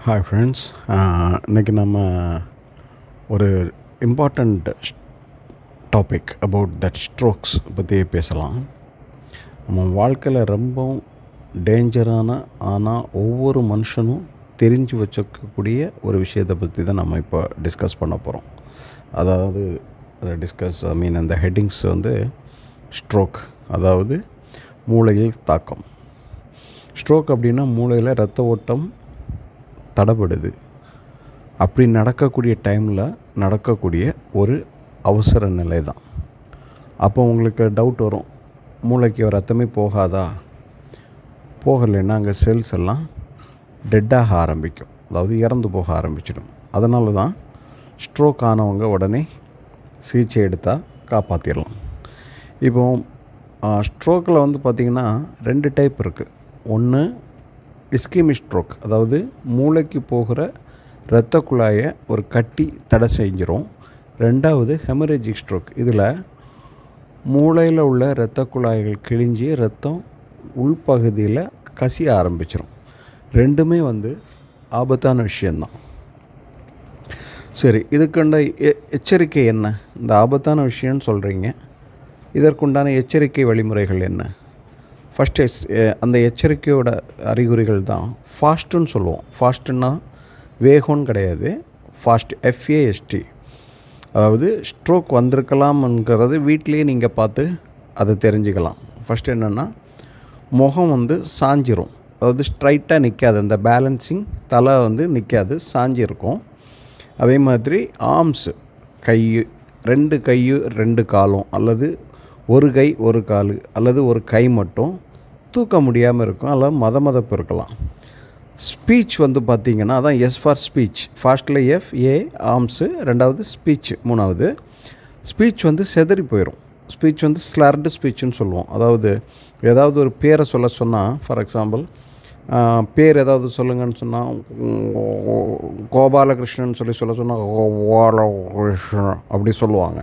Hi friends, இன்றைக்கி நம்ம ஒரு important topic about that strokes பற்றி பேசலாம். நம்ம வாழ்க்கையில் ரொம்ப டேஞ்சரான ஆனால் ஒவ்வொரு மனுஷனும் தெரிஞ்சு வச்சுக்கக்கூடிய ஒரு விஷயத்தை பற்றி தான் நம்ம இப்போ டிஸ்கஸ் பண்ண போகிறோம். அதாவது அந்த ஹெட்டிங்ஸ் ஸ்ட்ரோக், அதாவது மூளையில் தாக்கம். ஸ்ட்ரோக் அப்படின்னா மூளையில் இரத்த ஓட்டம் தடைபடுது. அப்படி நடக்கக்கூடிய டைமில் நடக்கக்கூடிய ஒரு அவசர நிலை தான். அப்போ உங்களுக்கு டவுட் வரும், மூளைக்கு ரத்தமே போகாதா? போகலைன்னா அங்கே செல்ஸ் எல்லாம் டெட்டாக ஆரம்பிக்கும், அதாவது இறந்து போக ஆரம்பிச்சிடும். அதனால தான் ஸ்ட்ரோக் ஆனவங்க உடனே சிகிச்சை எடுத்தால் காப்பாற்றிடலாம். இப்போ ஸ்ட்ரோக்கில் பார்த்திங்கன்னா 2 டைப் இருக்குது. ஒன்று இஸ்கீமிக் ஸ்ட்ரோக், அதாவது மூளைக்கு போகிற இரத்த குழாயை ஒரு கட்டி தடை செஞ்சிடும். 2வது ஹெமரேஜிக் ஸ்ட்ரோக். இதில் மூளையில் உள்ள இரத்த குழாய்கள் கிழிஞ்சி ரத்தம் உள்பகுதியில் கசிய ஆரம்பிச்சிடும். ரெண்டுமே ஆபத்தான விஷயந்தான். சரி, இதுக்குண்ட எச்சரிக்கை என்ன? இந்த ஆபத்தான விஷயம்னு சொல்கிறீங்க, இதற்குண்டான எச்சரிக்கை வழிமுறைகள் என்ன? ஃபஸ்ட்டு அந்த எச்சரிக்கையோட அறிகுறிகள் தான் ஃபாஸ்ட்டுன்னு சொல்லுவோம். ஃபாஸ்ட்டுன்னா வேகம்னு கிடையாது, ஃபாஸ்ட் FAST. அதாவது ஸ்ட்ரோக் வந்திருக்கலாம்ங்கிறது வீட்டிலேயே நீங்கள் பார்த்து அதை தெரிஞ்சுக்கலாம். ஃபஸ்ட்டு என்னென்னா, முகம் சாஞ்சிரும், அதாவது ஸ்ட்ரைட்டாக நிற்காது, அந்த பேலன்சிங் தலை நிற்காது, சாஞ்சிருக்கும். அதே மாதிரி ஆர்ம்ஸு, கை, 2 கை 2 காலும், அல்லது ஒரு கை ஒரு கால், அல்லது ஒரு கை மட்டும் தூக்க முடியாமல் இருக்கும், அல்லது மதமதப்பு இருக்கலாம். ஸ்பீச் பார்த்திங்கன்னா அதான் எஸ் ஃபார் ஸ்பீச். ஃபாஸ்ட்டில் FA ஆர்ம்ஸு, 2வது ஸ்பீச், 3வது ஸ்பீச் செதறி போயிடும். ஸ்பீச் ஸ்லர்டு ஸ்பீச்சுன்னு சொல்லுவோம். அதாவது ஏதாவது ஒரு பேரை சொன்னால், ஃபார் எக்ஸாம்பிள் பேர் ஏதாவது சொல்லுங்கன்னு சொன்னால் கோபாலகிருஷ்ணன் சொல்ல சொன்னால் கோபாலகிருஷ்ணன் அப்படி சொல்லுவாங்க.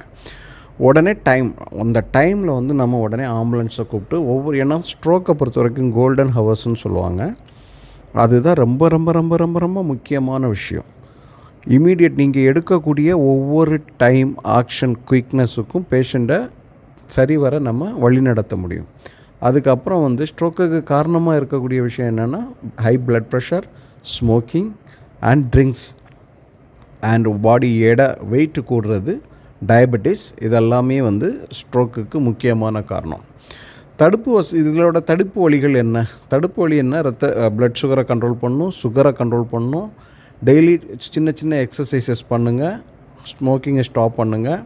உடனே அந்த டைமில் நம்ம உடனே ஆம்புலன்ஸை கூப்பிட்டு ஏன்னா ஸ்ட்ரோக்கை பொறுத்த வரைக்கும் கோல்டன் ஹவர்ஸ்ன்னு சொல்லுவாங்க. அதுதான் ரொம்ப ரொம்ப ரொம்ப ரொம்ப ரொம்ப முக்கியமான விஷயம். இமீடியட் நீங்கள் எடுக்கக்கூடிய ஒவ்வொரு டைம் ஆக்ஷன் குயிக்னஸுக்கும் பேஷண்ட்டை சரிவர நம்ம வழிநடத்த முடியும். அதுக்கப்புறம் ஸ்ட்ரோக்குக்கு காரணமாக இருக்கக்கூடிய விஷயம் என்னென்னா high blood pressure, smoking and drinks, and body weight கூடுறது, டயபெட்டிஸ், இதெல்லாமே ஸ்ட்ரோக்குக்கு முக்கியமான காரணம். இதோட தடுப்பு வழிகள் என்ன? தடுப்பு வழி என்ன? பிளட் சுகரை கண்ட்ரோல் பண்ணணும், சுகரை கண்ட்ரோல் பண்ணணும், டெய்லி சின்ன சின்ன எக்ஸசைசஸ் பண்ணுங்கள், ஸ்மோக்கிங்கை ஸ்டாப் பண்ணுங்கள்,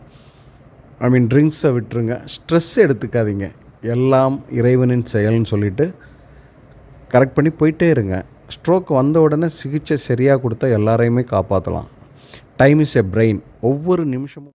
ட்ரிங்க்ஸை விட்டுருங்க, ஸ்ட்ரெஸ் எடுத்துக்காதீங்க. எல்லாம் இறைவனின் செயல்னு சொல்லிவிட்டு கரெக்ட் பண்ணி போயிட்டே இருங்க. ஸ்ட்ரோக் வந்த உடனே சிகிச்சை சரியாக கொடுத்தா எல்லாரையுமே காப்பாற்றலாம். Time is a brain. ஒவ்வொரு நிமிஷமும்